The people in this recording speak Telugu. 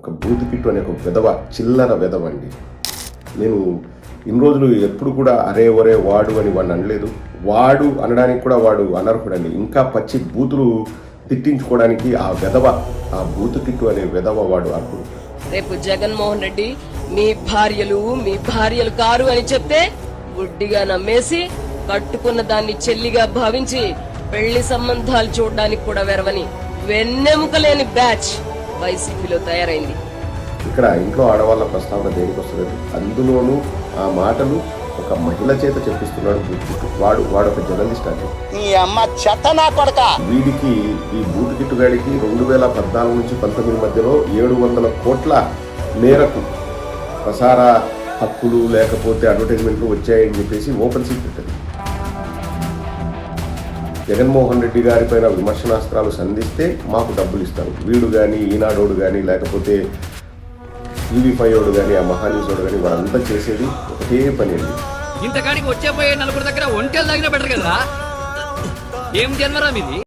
ఒక బూత్ కిట్టు అనే ఒక విధవ చిల్లర విధవ అండి. నేను ఇన్ని రోజులు ఎప్పుడు కూడా అరే ఒరే వాడు అని వాడిని అనలేదు. వాడు అనడానికి కూడా వాడు అనర్హుడండి. ఇంకా పచ్చి బూతులు తిట్టించుకోవడానికి ఆ విధవ, ఆ బూత్ కిట్టు అనే విధవ వాడు అర్హుడు. రేపు జగన్మోహన్ రెడ్డి మీ భార్యలు కారు అని చెప్తే గుడ్డిగా నమ్మేసి కట్టుకున్న దాన్ని చెల్లిగా భావించి పెళ్లి సంబంధాలు చూడడానికి కూడా వెరవని వెన్నెముక లేని బ్యాచ్ వైసీపీలో తయారైంది. ఇక్కడ ఇంట్లో ఆడవాళ్ళ ప్రస్తావన దేనికి వస్తుంది? అందులోనూ ఆ మాటలు ఒక మహిళ చేత చెప్పిస్తున్నాడు బూత్ కిట్టు. వాడు ఒక జర్నలిస్ట్ అండి. వీడికి ఈ బూత్ కిట్టు గాడికి 2014 నుంచి 19 మధ్యలో 700 కోట్ల మేరకు ప్రసార హక్కులు లేకపోతే అడ్వర్టైజ్మెంట్లు వచ్చాయని చెప్పేసి ఓపెన్ సీక్రెట్ అది. జగన్మోహన్ రెడ్డి గారి పైన విమర్శనాస్త్రాలు సంధిస్తే మాకు డబ్బులు ఇస్తారు. వీడు కానీ, ఈనాడోడు కానీ, లేకపోతే టీవీ5 కానీ, ఆ మహాన్యూసోడు కానీ, వారంతా చేసేది ఒకటే పని అండి. ఇంతకాడికి వచ్చే పోయే నలుగురు దగ్గర ఒంటెలు తాగినా బెటర్ కదా. ఏం జన్మరా మీది?